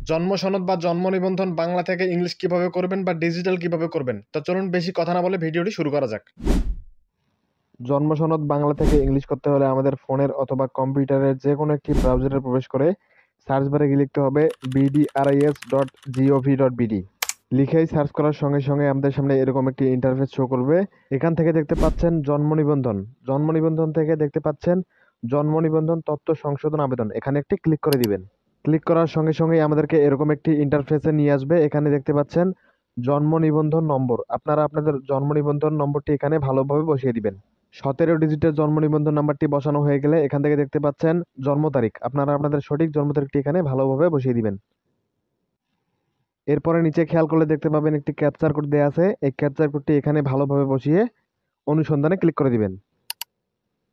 জন্ম সনদ বা জন্ম নিবন্ধন বাংলা থেকে ইংলিশ কিভাবে করবেন বা ডিজিটাল কিভাবে করবেন, তো চলুন বেশি কথা না বলে ভিডিওটি শুরু করা যাক। জন্ম সনদ বাংলা থেকে ইংলিশ করতে হলে আমাদের ফোনের অথবা কম্পিউটারের যে কোনো একটি ব্রাউজারে প্রবেশ করে সার্চ বারে গিয়ে লিখতে হবে bdris.gov.bd। লিখেই সার্চ করার সঙ্গে সঙ্গে আমাদের সামনে এরকম একটি ইন্টারফেস শো করবে। এখান থেকে দেখতে পাচ্ছেন জন্ম নিবন্ধন, জন্ম নিবন্ধন থেকে দেখতে পাচ্ছেন জন্ম নিবন্ধন তথ্য সংশোধন আবেদন, এখানে একটি ক্লিক করে দিবেন। ক্লিক করার সঙ্গে সঙ্গেই আমাদেরকে এরকম একটি ইন্টারফেসে নিয়ে আসবে। এখানে দেখতে পাচ্ছেন জন্ম নিবন্ধন নম্বর, আপনারা আপনাদের জন্ম নিবন্ধন নম্বরটি এখানে ভালোভাবে বসিয়ে দিবেন। 17 ডিজিটের জন্ম নিবন্ধন নাম্বারটি বসানো হয়ে গেলে এখান থেকে দেখতে পাচ্ছেন জন্ম তারিখ, আপনারা আপনাদের সঠিক জন্ম তারিখটি এখানে ভালোভাবে বসিয়ে দিবেন। এরপরে নিচে খেয়াল করলে দেখতে পাবেন একটি ক্যাপচার কোড দেওয়া আছে, এই ক্যাপচার কোডটি এখানে ভালোভাবে বসিয়ে অনুসন্ধানে ক্লিক করে দিবেন।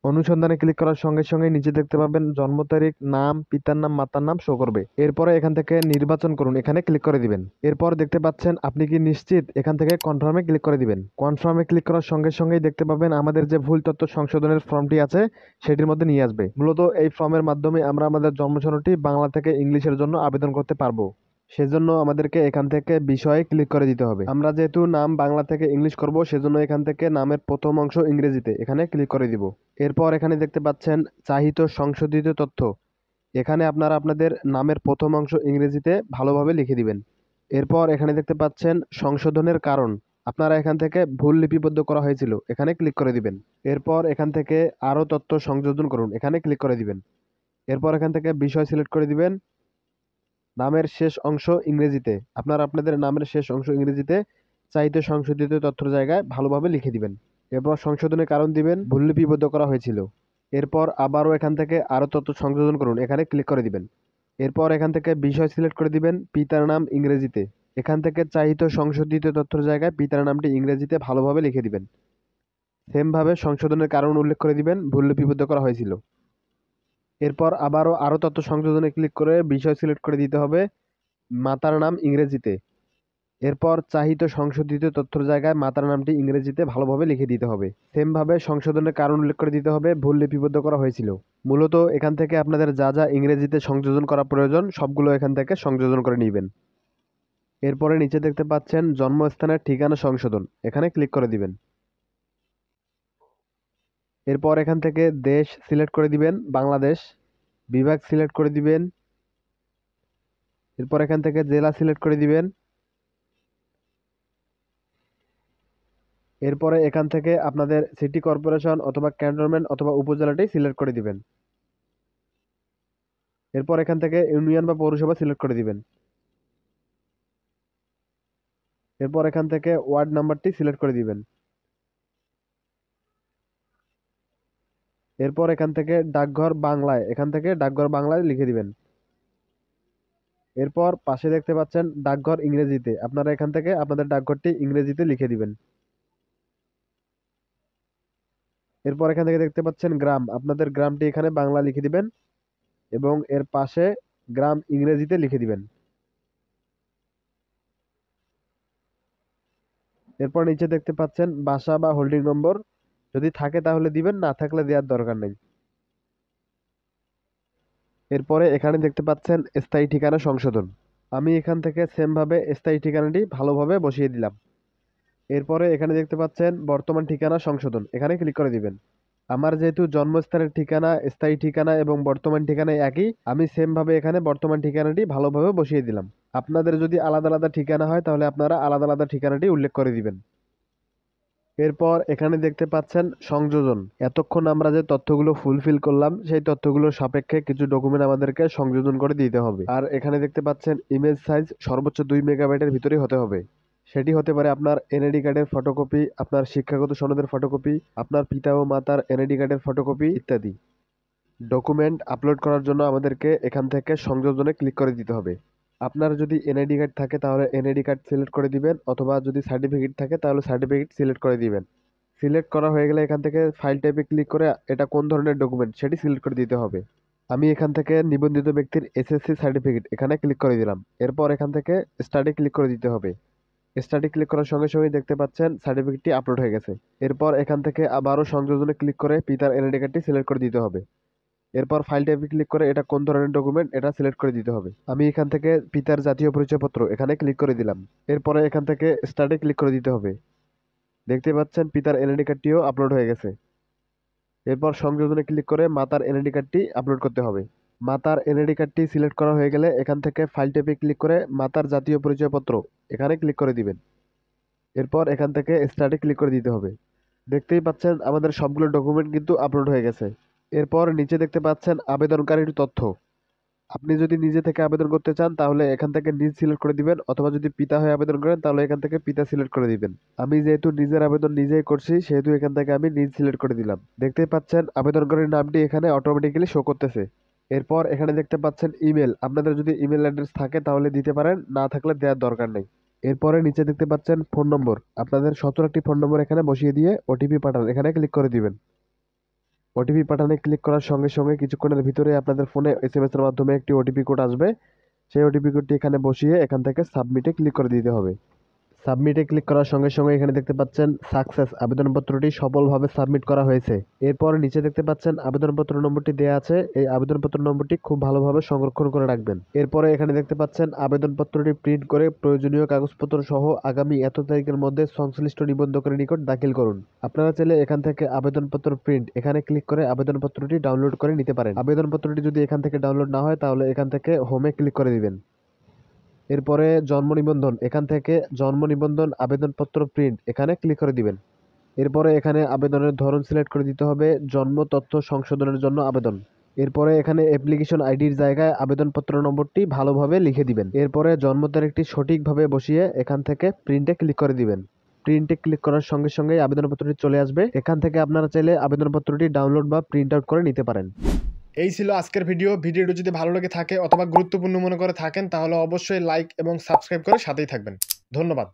অনুসন্ধানে ক্লিক করার সঙ্গে সঙ্গে নিচে দেখতে পাবেন জন্ম তারিখ, নাম, পিতার নাম, মাতার নাম শো করবে। এরপরে এখান থেকে নির্বাচন করুন, এখানে ক্লিক করে দিবেন। এরপর দেখতে পাচ্ছেন আপনি কি নিশ্চিত, এখান থেকে কনফার্মে ক্লিক করে দিবেন। কনফার্মে ক্লিক করার সঙ্গে সঙ্গেই দেখতে পাবেন আমাদের যে ভুল তথ্য সংশোধনের ফর্মটি আছে সেটির মধ্যে নিয়ে আসবে। মূলত এই ফর্মের মাধ্যমে আমরা আমাদের জন্ম সনদটি বাংলা থেকে ইংলিশের জন্য আবেদন করতে পারবো। সেজন্য আমাদেরকে এখান থেকে বিষয়ে ক্লিক করে দিতে হবে। আমরা যেহেতু নাম বাংলা থেকে ইংলিশ করব, সেজন্য এখান থেকে নামের প্রথম অংশ ইংরেজিতে, এখানে ক্লিক করে দিব। এরপর এখানে দেখতে পাচ্ছেন চাহিত সংশোধিত তথ্য, এখানে আপনারা আপনাদের নামের প্রথম অংশ ইংরেজিতে ভালোভাবে লিখে দিবেন। এরপর এখানে দেখতে পাচ্ছেন সংশোধনের কারণ, আপনারা এখান থেকে ভুল লিপিবদ্ধ করা হয়েছিল, এখানে ক্লিক করে দিবেন। এরপর এখান থেকে আরও তথ্য সংযোজন করুন, এখানে ক্লিক করে দিবেন। এরপর এখান থেকে বিষয় সিলেক্ট করে দিবেন। নামের শেষ অংশ ইংরেজিতে, আপনারা আপনাদের নামের শেষ অংশ ইংরেজিতে চাইতে সংশোধিত তথ্যের জায়গায় ভালোভাবে লিখে দিবেন। এরপর সংশোধনের কারণ দিবেন, ভুল লিপিবদ্ধ করা হয়েছিল। এরপর আবারও এখান থেকে আরও তথ্য সংযোজন করুন, এখানে ক্লিক করে দিবেন। এরপর এখান থেকে বিষয় সিলেক্ট করে দিবেন, পিতার নাম ইংরেজিতে, এখান থেকে চাহিত সংশোধিত তথ্যের জায়গায় পিতার নামটি ইংরেজিতে ভালোভাবে লিখে দিবেন। সেমভাবে সংশোধনের কারণ উল্লেখ করে দিবেন, ভুল লিপিবদ্ধ করা হয়েছিল। এরপর আরও তথ্য সংযোজনে ক্লিক করে বিষয় সিলেক্ট করে দিতে হবে, মাতার নাম ইংরেজিতে। এরপর চাহিত সংশোধিত তথ্যের জায়গায় মাতার নামটি ইংরেজিতে ভালোভাবে লিখে দিতে হবে। সেমভাবে সংশোধনের কারণ উল্লেখ করে দিতে হবে, ভুল লিপিবদ্ধ করা হয়েছিল। মূলত এখান থেকে আপনাদের যা যা ইংরেজিতে সংযোজন করা প্রয়োজন সবগুলো এখান থেকে সংযোজন করে নেবেন। এরপরে নিচে দেখতে পাচ্ছেন জন্মস্থানের ঠিকানা সংশোধন, এখানে ক্লিক করে দিবেন। এরপর এখান থেকে দেশ সিলেক্ট করে দিবেন, বাংলাদেশ। বিভাগ সিলেক্ট করে দিবেন। এরপর এখান থেকে জেলা সিলেক্ট করে দিবেন। এরপরে এখান থেকে আপনাদের সিটি কর্পোরেশন অথবা ক্যান্টনমেন্ট অথবা উপজেলাটি সিলেক্ট করে দিবেন। এরপর এখান থেকে ইউনিয়ন বা পৌরসভা সিলেক্ট করে দিবেন। এরপর এখান থেকে ওয়ার্ড নাম্বারটি সিলেক্ট করে দিবেন। এরপর এখান থেকে ডাকঘর বাংলায়, এখান থেকে ডাকঘর বাংলায় লিখে দিবেন। এরপর পাশে দেখতে পাচ্ছেন ডাকঘর ইংরেজিতে, আপনারা এখান থেকে আপনাদের ডাকঘরটি ইংরেজিতে লিখে দিবেন। এরপর এখান থেকে দেখতে পাচ্ছেন গ্রাম, আপনাদের গ্রামটি এখানে বাংলা লিখে দিবেন এবং এর পাশে গ্রাম ইংরেজিতে লিখে দিবেন। এরপর নিচে দেখতে পাচ্ছেন বাসা বা হোল্ডিং নম্বর, যদি থাকে তাহলে দিবেন, না থাকলে দেওয়ার দরকার নেই। এরপরে এখানে দেখতে পাচ্ছেন স্থায়ী ঠিকানা সংশোধন, আমি এখান থেকে সেমভাবে স্থায়ী ঠিকানাটি ভালোভাবে বসিয়ে দিলাম। এরপরে এখানে দেখতে পাচ্ছেন বর্তমান ঠিকানা সংশোধন, এখানে ক্লিক করে দিবেন। আমার যেহেতু জন্মস্থানের ঠিকানা, স্থায়ী ঠিকানা এবং বর্তমান ঠিকানা একই, আমি সেমভাবে এখানে বর্তমান ঠিকানাটি ভালোভাবে বসিয়ে দিলাম। আপনাদের যদি আলাদা আলাদা ঠিকানা হয় তাহলে আপনারা আলাদা আলাদা ঠিকানাটি উল্লেখ করে দিবেন। এরপর এখানে দেখতে পাচ্ছেন সংযোজন, এতক্ষণ আমরা যে তথ্যগুলো ফুলফিল করলাম সেই তথ্যগুলোর সাপেক্ষে কিছু ডকুমেন্ট আমাদেরকে সংযোজন করে দিতে হবে। আর এখানে দেখতে পাচ্ছেন ইমেজ সাইজ সর্বোচ্চ 2 মেগাবাইটের ভিতরেই হতে হবে। সেটি হতে পারে আপনার এনআইডি কার্ডের ফটোকপি, আপনার শিক্ষাগত সনদের ফটোকপি, আপনার পিতা ও মাতার এনআইডি কার্ডের ফটোকপি ইত্যাদি। ডকুমেন্ট আপলোড করার জন্য আমাদেরকে এখান থেকে সংযোজনে ক্লিক করে দিতে হবে। আপনার যদি এনআইডি কার্ড থাকে তাহলে এনআইডি কার্ড সিলেক্ট করে দিবেন, অথবা যদি সার্টিফিকেট থাকে তাহলে সার্টিফিকেট সিলেক্ট করে দিবেন। সিলেক্ট করা হয়ে গেলে এখান থেকে ফাইল টাইপে ক্লিক করে এটা কোন ধরনের ডকুমেন্ট সেটি সিলেক্ট করে দিতে হবে। আমি এখান থেকে নিবন্ধিত ব্যক্তির এসএসসি সার্টিফিকেট, এখানে ক্লিক করে দিলাম। এরপর এখান থেকে স্টাডি ক্লিক করে দিতে হবে। স্টাডি ক্লিক করার সঙ্গে সঙ্গে দেখতে পাচ্ছেন সার্টিফিকেটটি আপলোড হয়ে গেছে। এরপর এখান থেকে আবারও সংযোজনে ক্লিক করে পিতার এনআইডি কার্ডটি সিলেক্ট করে দিতে হবে। এরপর ফাইল টাইপে ক্লিক করে এটা কোন ধরনের ডকুমেন্ট এটা সিলেক্ট করে দিতে হবে। আমি এখান থেকে পিতার জাতীয় পরিচয়পত্র এখানে ক্লিক করে দিলাম। এরপরে এখান থেকে স্টার্টে ক্লিক করে দিতে হবে। দেখতে পাচ্ছেন পিতার এনআইডি কার্ডটিও আপলোড হয়ে গেছে। এরপর সংযোজনে ক্লিক করে মাতার এনআইডি কার্ডটি আপলোড করতে হবে। মাতার এনআইডি কার্ডটি সিলেক্ট করা হয়ে গেলে এখান থেকে ফাইল টাইপে ক্লিক করে মাতার জাতীয় পরিচয়পত্র এখানে ক্লিক করে দিবেন। এরপর এখান থেকে স্টার্টে ক্লিক করে দিতে হবে। দেখতেই পাচ্ছেন আমাদের সবগুলো ডকুমেন্ট কিন্তু আপলোড হয়ে গেছে। এরপর নিচে দেখতে পাচ্ছেন আবেদনকারীর তথ্য। আপনি যদি নিজে থেকে আবেদন করতে চান তাহলে এখান থেকে নিজ সিলেক্ট করে দিবেন, অথবা যদি পিতা হয়ে আবেদন করেন তাহলে এখান থেকে পিতা সিলেক্ট করে দিবেন। আমি যেহেতু নিজের আবেদন নিজেই করছি সেহেতু এখান থেকে আমি নিজ সিলেক্ট করে দিলাম। দেখতেই পাচ্ছেন আবেদনকারীর নামটি এখানে অটোমেটিক্যালি শো করতেছে। এরপর এখানে দেখতে পাচ্ছেন ইমেল, আপনাদের যদি ইমেল অ্যাড্রেস থাকে তাহলে দিতে পারেন, না থাকলে দেওয়ার দরকার নেই। এরপরে নিচে দেখতে পাচ্ছেন ফোন নম্বর, আপনাদের 17টি ফোন নম্বর এখানে বসিয়ে দিয়ে ওটিপি পাঠান এখানে ক্লিক করে দিবেন। ওটিপি পাঠানে ক্লিক করার সঙ্গে সঙ্গে কিছুক্ষণের ভিতরে আপনাদের ফোনে এসএমএস এর মাধ্যমে একটি ওটিপি কোড আসবে। সেই ওটিপি কোডটি এখানে বসিয়ে এখান থেকে সাবমিটে ক্লিক করে দিতে হবে। সাবমিটে ক্লিক করার সঙ্গে সঙ্গে এখানে দেখতে পাচ্ছেন সাকসেস, আবেদনপত্রটি সফলভাবে সাবমিট করা হয়েছে। এরপর নিচে দেখতে পাচ্ছেন আবেদনপত্র নম্বরটি দেওয়া আছে, এই আবেদনপত্র নম্বরটি খুব ভালোভাবে সংরক্ষণ করে রাখবেন। এরপরে এখানে দেখতে পাচ্ছেন আবেদনপত্রটি প্রিন্ট করে প্রয়োজনীয় কাগজপত্র সহ আগামী এত তারিখের মধ্যে সংশ্লিষ্ট নিবন্ধকের নিকট দাখিল করুন। আপনারা চাইলে এখান থেকে আবেদনপত্র প্রিন্ট এখানে ক্লিক করে আবেদনপত্রটি ডাউনলোড করে নিতে পারেন। আবেদনপত্রটি যদি এখান থেকে ডাউনলোড না হয় তাহলে এখান থেকে হোমে ক্লিক করে দিবেন। এরপরে জন্ম নিবন্ধন, এখান থেকে জন্ম নিবন্ধন আবেদনপত্র প্রিন্ট এখানে ক্লিক করে দিবেন। এরপরে এখানে আবেদনের ধরন সিলেক্ট করে দিতে হবে জন্ম তথ্য সংশোধনের জন্য আবেদন। এরপরে এখানে অ্যাপ্লিকেশন আইডির জায়গায় আবেদনপত্র নম্বরটি ভালোভাবে লিখে দিবেন। এরপরে জন্ম তারিখটি সঠিকভাবে বসিয়ে এখান থেকে প্রিন্টে ক্লিক করে দিবেন। প্রিন্টে ক্লিক করার সঙ্গে সঙ্গেই আবেদনপত্রটি চলে আসবে। এখান থেকে আপনারা চাইলে আবেদনপত্রটি ডাউনলোড বা প্রিন্ট আউট করে নিতে পারেন। এই ছিল আজকের ভিডিওটি যদি ভালো লেগে থাকে অথবা গুরুত্বপূর্ণ মনে করে থাকেন তাহলে অবশ্যই লাইক এবং সাবস্ক্রাইব করে সাথেই থাকবেন। ধন্যবাদ।